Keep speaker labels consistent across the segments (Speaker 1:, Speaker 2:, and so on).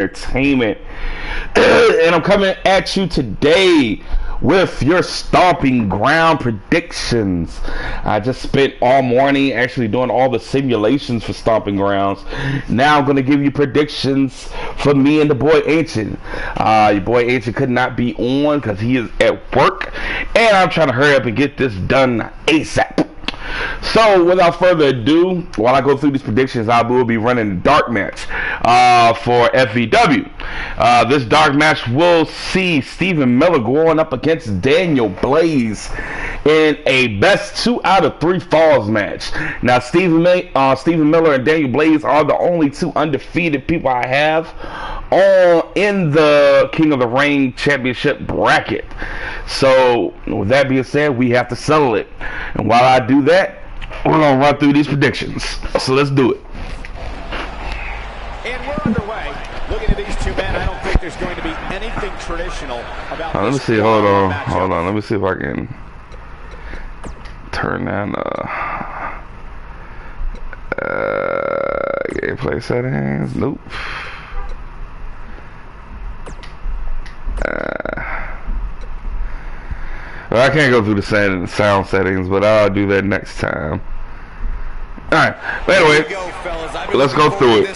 Speaker 1: Entertainment. And I'm coming at you today with your stomping ground predictions. I just spent all morning actually doing all the simulations for stomping grounds. Now I'm going to give you predictions for me and the boy Ancient. Your boy Ancient could not be on because he is at work, and I'm trying to hurry up and get this done ASAP. So, without further ado, while I go through these predictions, I will be running a dark match for FVW. This dark match will see Stephen Miller going up against Daniel Blaze in a best 2 out of 3 falls match. Now, Stephen Miller and Daniel Blaze are the only 2 undefeated people I have in the King of the Ring championship bracket. So, with that being said, we have to settle it. And while I do that, we're going to run through these predictions. So let's do it.
Speaker 2: And we're underway. Looking at these 2 men, I don't think there's going to be anything traditional about
Speaker 1: let me see. Hold on. Let me see if I can turn down gameplay settings. Nope. Well, I can't go through the sound settings, but I'll do that next time. Alright, but anyway, let's go through it.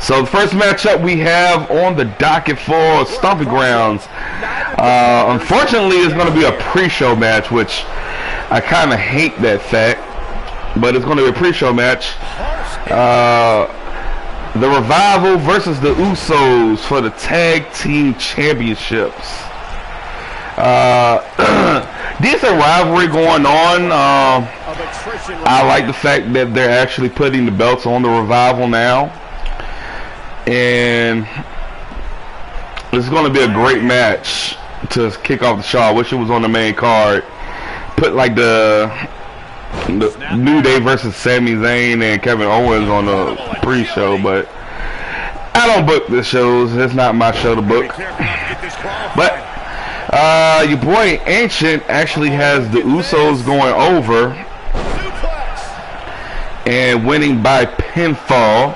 Speaker 1: So the first matchup we have on the docket for Stomping Grounds, unfortunately, is going to be a pre-show match, which I kind of hate that fact, but it's going to be a pre-show match. The Revival versus the Usos for the Tag Team Championships. Decent rivalry going on. I like the fact that they're actually putting the belts on the Revival now, and it's going to be a great match to kick off the show. I wish it was on the main card. Put like the New Day versus Sami Zayn and Kevin Owens on the pre-show, but I don't book the shows. It's not my show to book. But your boy Ancient actually has the Usos going over and winning by pinfall.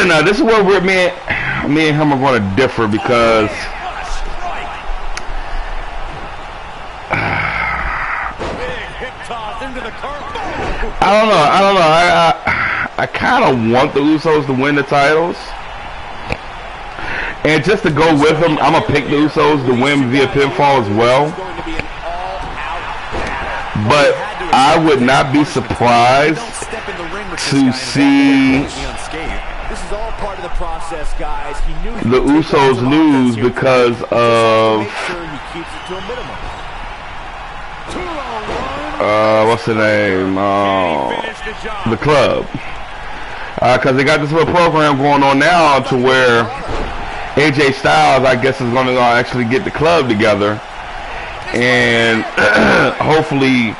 Speaker 1: Now this is where me and him are going to differ, because I don't know. I kind of want the Usos to win the titles, and just to go with them, I'm gonna pick the Usos to win via pinfall as well. But I would not be surprised to see the Usos lose because of what's the name? The club. Because they got this little program going on now to where AJ Styles, I guess, is going to actually get the club together, and hopefully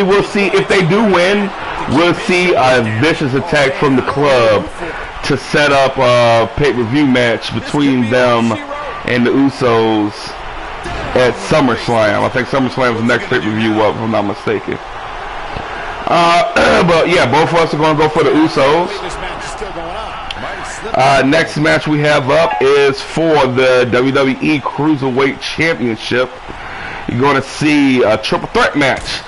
Speaker 1: we'll see, if they do win, we'll see a vicious attack from the club to set up a pay-per-view match between them and the Usos at SummerSlam. I think SummerSlam is the next pay-per-view up, if I'm not mistaken. But yeah, both of us are going to go for the Usos. Next match we have up is for the WWE Cruiserweight Championship. You're going to see a triple threat match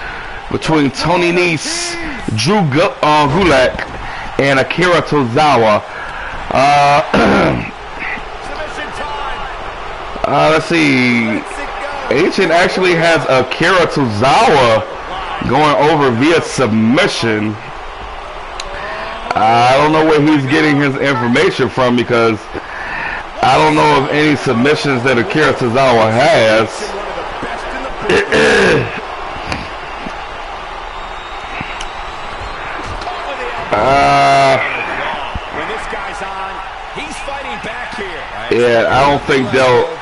Speaker 1: between Tony Nese, Drew Gulak, and Akira Tozawa. Let's see. Ancient actually has Akira Tozawa going over via submission. I don't know where he's getting his information from, because I don't know of any submissions that Akira Tozawa has.
Speaker 2: When this guy's on, he's fighting back here.
Speaker 1: Yeah, I don't think they'll.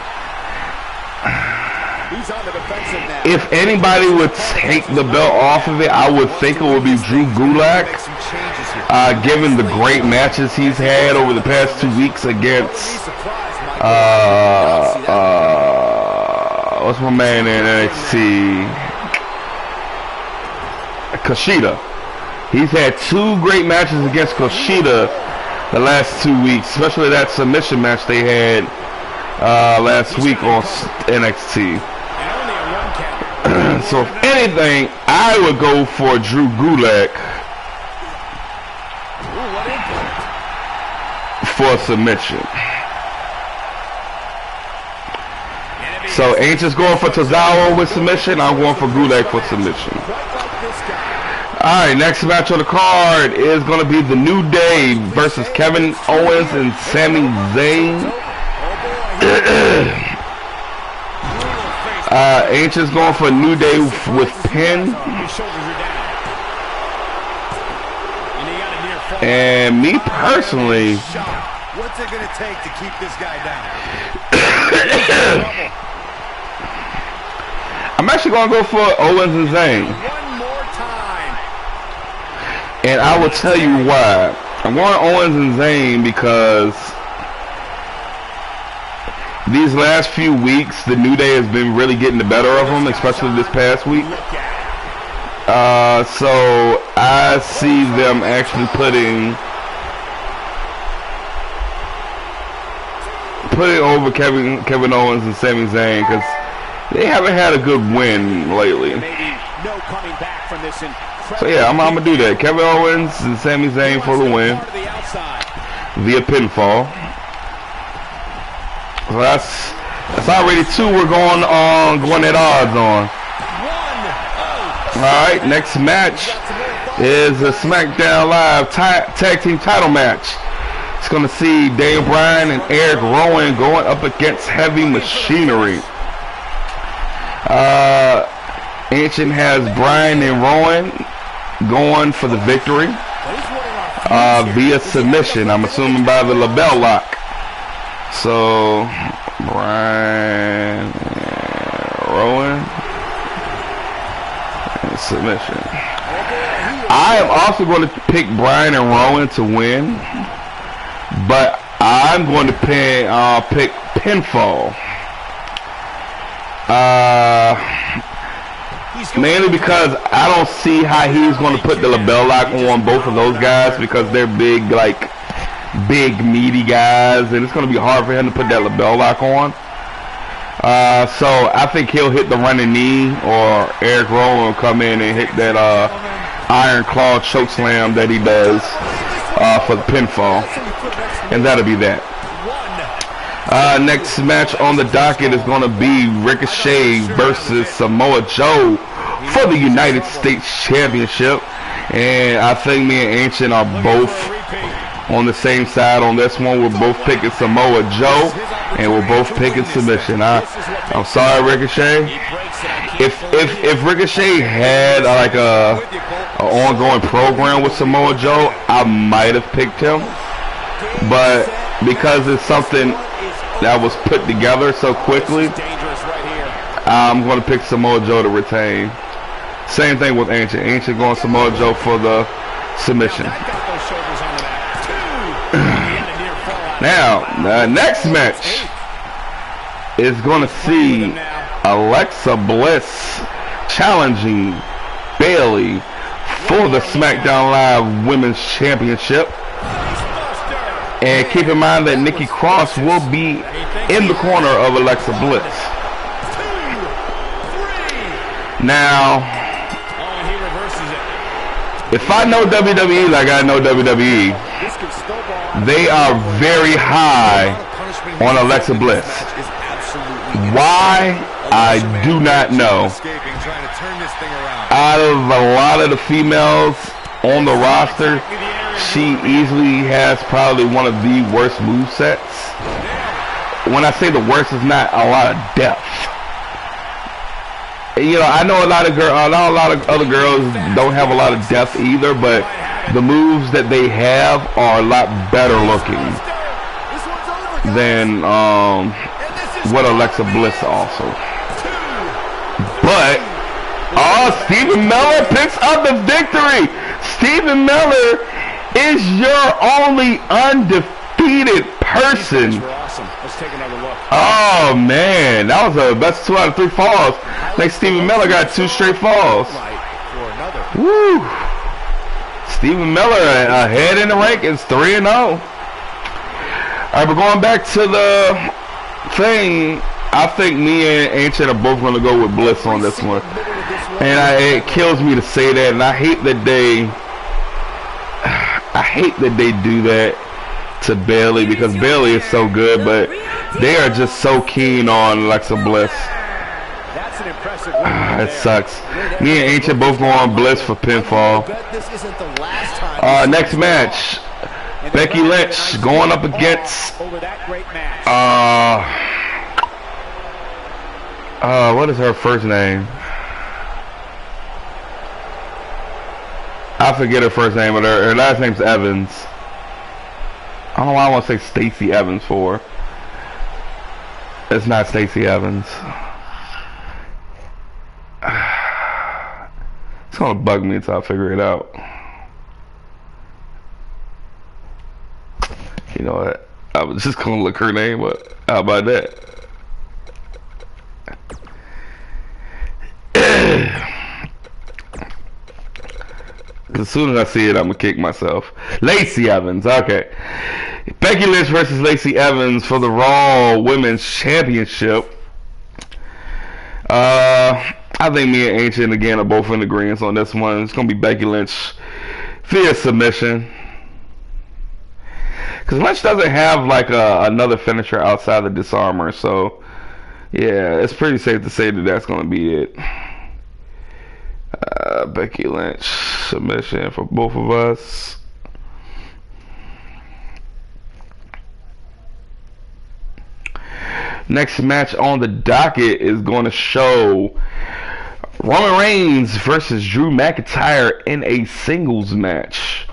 Speaker 1: If anybody would take the belt off of it, I would think it would be Drew Gulak, given the great matches he's had over the past 2 weeks against what's my man in NXT? Kushida. He's had 2 great matches against Kushida the last 2 weeks, especially that submission match they had last week on NXT. So if anything, I would go for Drew Gulak for submission. So Ancient's going for Tozawa with submission. I'm going for Gulak for submission. Alright, next match on the card is going to be the New Day versus Kevin Owens and Sami Zayn. Ancient's going for New Day with pin. And me personally,
Speaker 2: what's it going to take to keep this guy down?
Speaker 1: I'm actually going to go for Owens and Zayn.
Speaker 2: One more time.
Speaker 1: And I will tell you why. I'm going Owens and Zayn because these last few weeks, the New Day has been really getting the better of them, especially this past week. So I see them actually putting over Kevin Owens and Sami Zayn because they haven't had a good win lately. So yeah, I'm gonna do that. Kevin Owens and Sami Zayn for the win via pinfall. So that's already 2 we're going at odds on. Alright, next match is a SmackDown Live tag team title match. It's going to see Daniel Bryan and Eric Rowan going up against Heavy Machinery. Ancient has Bryan and Rowan going for the victory via submission. I'm assuming by the LaBelle lock. So, Bryan and Rowan. Submission. I am also going to pick Bryan and Rowan to win, but I'm going to pick pinfall. Mainly because I don't see how he's going to put the LaBelle lock on both of those guys because they're big, big meaty guys, and it's going to be hard for him to put that LaBelle lock on. So I think he'll hit the running knee, or Eric Rowan will come in and hit that Iron Claw choke slam that he does for the pinfall, and that'll be that. Next match on the docket is going to be Ricochet versus Samoa Joe for the United States Championship, and I think me and Ancient are both on the same side on this one. We're both picking Samoa Joe, and we're both picking submission. I'm sorry, Ricochet. If Ricochet had a ongoing program with Samoa Joe, I might have picked him. But because it's something that was put together so quickly, I'm going to pick Samoa Joe to retain. Same thing with Ancient. Ancient going Samoa Joe for the submission. Now, the next match is going to see Alexa Bliss challenging Bayley for the SmackDown Live Women's Championship. And keep in mind that Nikki Cross will be in the corner of Alexa Bliss. Now, if I know WWE like I know WWE, they are very high on Alexa Bliss. Why? I do not know. Out of a lot of the females on the roster, she easily has probably one of the worst movesets. When I say the worst, it's not a lot of depth. You know, I know a lot of other girls don't have a lot of depth either, but the moves that they have are a lot better looking than what Alexa Bliss also. But Stephen Miller picks up the victory. Stephen Miller is your only undefeated person. Oh man, that was the best 2 out of 3 falls. Like Stephen Miller got 2 straight falls.
Speaker 2: another.
Speaker 1: Woo! Stephen Miller ahead in the rankings, 3-0. All right, we're going back to the thing. I think me and Ancient are both going to go with Bliss on this one. And it kills me to say that, and I hate that they do that to Bailey, because Bailey is so good, but they are just so keen on Alexa Bliss.
Speaker 2: That's an impressive win.
Speaker 1: It sucks. Me and Ancient both go on Bliss for pinfall. Next match, Becky Lynch going up against what is her first name? I forget her first name, but her last name's Evans. I don't know why I want to say Stacey Evans for. It's not Stacey Evans. It's gonna bug me until I figure it out. You know what? I was just gonna look her name, but how about that? As soon as I see it, I'm gonna kick myself. Lacey Evans, okay. Becky Lynch versus Lacey Evans for the Raw Women's Championship. I think me and Ancient again are both in agreement on this one. It's gonna be Becky Lynch via submission. Because Lynch doesn't have like another finisher outside the disarmer, so yeah, it's pretty safe to say that that's gonna be it. Becky Lynch submission for both of us. Next match on the docket is going to show Roman Reigns versus Drew McIntyre in a singles match.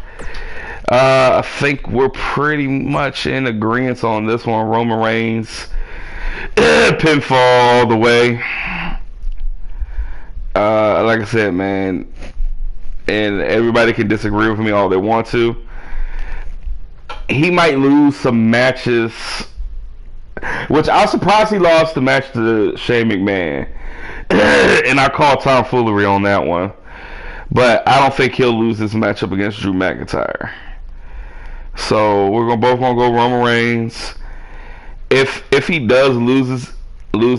Speaker 1: I think we're pretty much in agreement on this one. Roman Reigns pinfall all the way. Like I said, man, and everybody can disagree with me all they want to. He might lose some matches, which I was surprised he lost the match to Shane McMahon. And I call tomfoolery on that one. But I don't think he'll lose this matchup against Drew McIntyre. So we're both gonna go Roman Reigns. If he does lose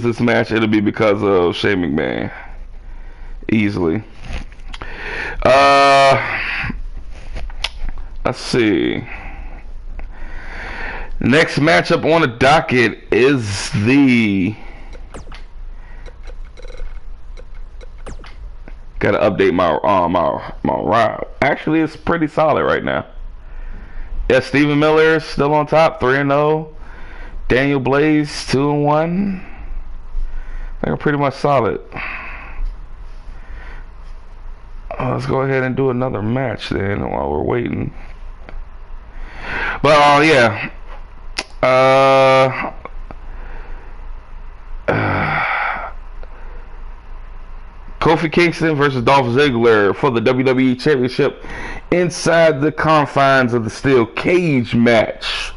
Speaker 1: this match, it'll be because of Shane McMahon. Easily. Let's see. Next matchup on the docket is the. Gotta update my route. Actually, it's pretty solid right now. Yeah, Stephen Miller is still on top, 3-0. Daniel Blaze 2-1. They're pretty much solid. Let's go ahead and do another match then while we're waiting. But yeah. Kofi Kingston versus Dolph Ziggler for the WWE Championship inside the confines of the steel cage match.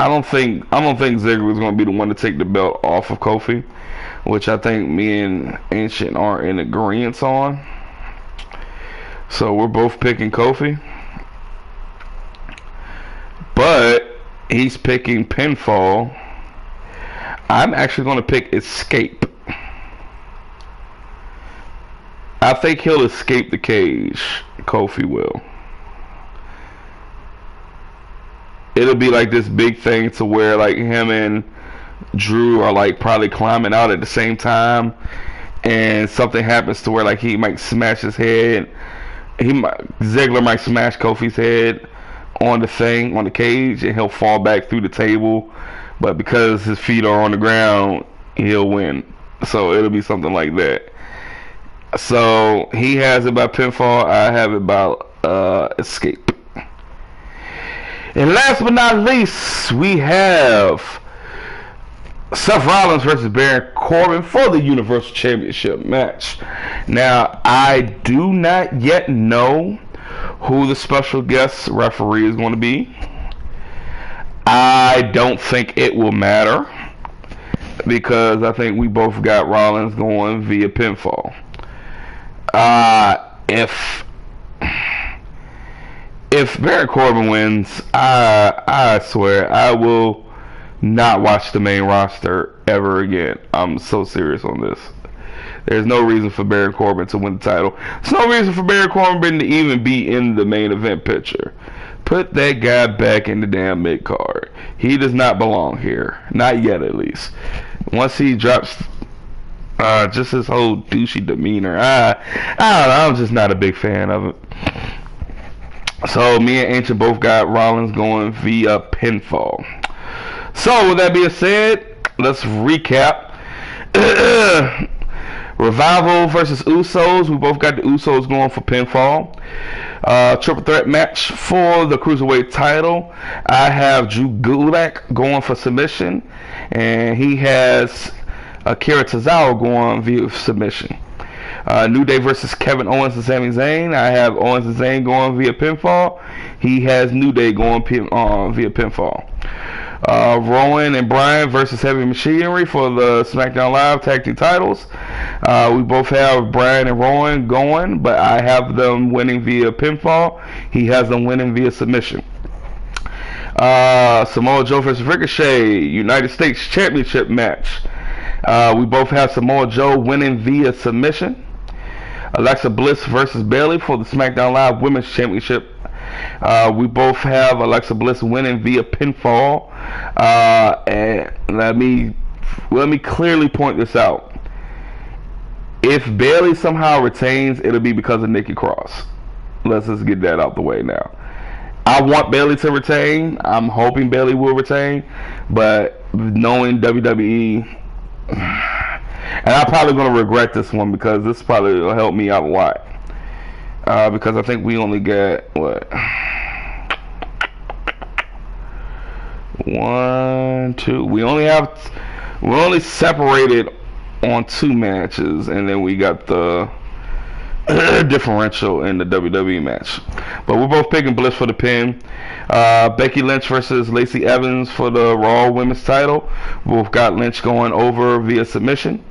Speaker 1: I don't think Ziggler was going to be the one to take the belt off of Kofi, which I think me and Ancient are in agreement on. So we're both picking Kofi, but he's picking pinfall. I'm actually going to pick escape. I think he'll escape the cage. Kofi will. It'll be like this big thing to where like him and Drew are like probably climbing out at the same time, and something happens to where like he might smash his head. Ziggler might smash Kofi's head on the thing, on the cage, and he'll fall back through the table. But because his feet are on the ground, he'll win. So it'll be something like that. So he has it by pinfall. I have it by escape. And last but not least, we have Seth Rollins versus Baron Corbin for the Universal Championship match. Now, I do not yet know who the special guest referee is going to be. I don't think it will matter because I think we both got Rollins going via pinfall. If Baron Corbin wins, I swear I will not watch the main roster ever again. I'm so serious on this. There's no reason for Baron Corbin to win the title. There's no reason for Baron Corbin to even be in the main event picture. Put that guy back in the damn mid-card. He does not belong here. Not yet, at least. Once he drops just his whole douchey demeanor, I don't know, I'm just not a big fan of it. So, me and Ancient both got Rollins going via pinfall. So, with that being said, let's recap. Revival versus Usos. We both got the Usos going for pinfall. Triple threat match for the Cruiserweight title. I have Drew Gulak going for submission. And he has Akira Tozawa going via submission. New Day versus Kevin Owens and Sami Zayn. I have Owens and Zayn going via pinfall. He has New Day going via pinfall. Rowan and Bryan versus Heavy Machinery for the SmackDown Live Tag Team titles. We both have Bryan and Rowan going, but I have them winning via pinfall. He has them winning via submission. Samoa Joe versus Ricochet United States Championship match. We both have Samoa Joe winning via submission. Alexa Bliss versus Bayley for the SmackDown Live Women's Championship. We both have Alexa Bliss winning via pinfall. And let me clearly point this out. If Bayley somehow retains, it'll be because of Nikki Cross. Let's just get that out the way now. I want Bayley to retain. I'm hoping Bayley will retain. But knowing WWE, and I'm probably going to regret this one because this probably will help me out a lot. Because I think we only got, what? 1, 2. We only separated on 2 matches, and then we got the differential in the WWE match. But we're both picking Bliss for the pin. Becky Lynch versus Lacey Evans for the Raw Women's title. We've got Lynch going over via submission.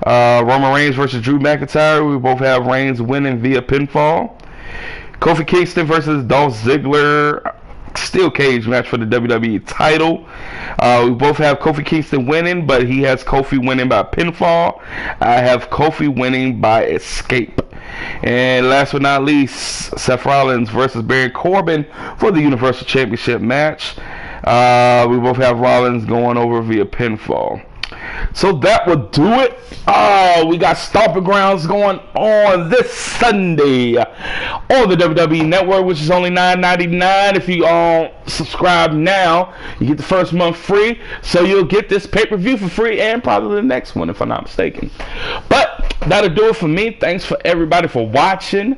Speaker 1: Roman Reigns versus Drew McIntyre. We both have Reigns winning via pinfall. Kofi Kingston versus Dolph Ziggler steel cage match for the WWE title. We both have Kofi Kingston winning, but he has Kofi winning by pinfall. I have Kofi winning by escape. And last but not least, Seth Rollins versus Baron Corbin for the Universal Championship match. We both have Rollins going over via pinfall. So that will do it. We got Stomping Grounds going on this Sunday on the WWE Network, which is only $9.99. If you subscribe now, you get the first month free. So you'll get this pay-per-view for free and probably the next one, if I'm not mistaken. But that'll do it for me. Thanks for everybody for watching.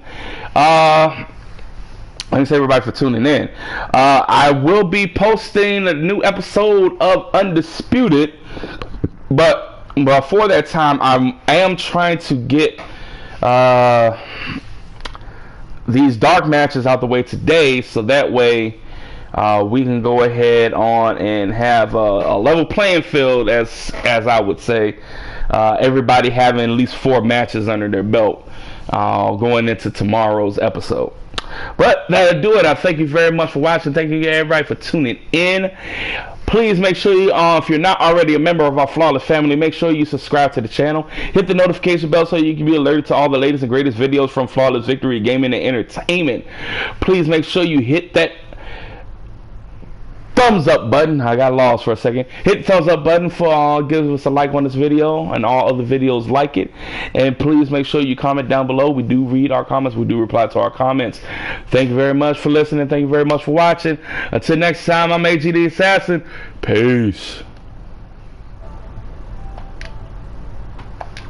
Speaker 1: Thanks everybody for tuning in. I will be posting a new episode of Undisputed. But before that time, I am trying to get these dark matches out the way today, so that way we can go ahead on and have a level playing field, as I would say. Everybody having at least 4 matches under their belt going into tomorrow's episode. But that'll do it. I thank you very much for watching. Thank you everybody for tuning in. Please make sure you, if you're not already a member of our Flawless family, make sure you subscribe to the channel. Hit the notification bell so you can be alerted to all the latest and greatest videos from Flawless Victory Gaming and Entertainment. Please make sure you hit that thumbs up button. I got lost for a second. Hit the thumbs up button for give us a like on this video and all other videos like it. And please make sure you comment down below. We do read our comments. We do reply to our comments. Thank you very much for listening. Thank you very much for watching. Until next time, I'm AG the Assassin. Peace.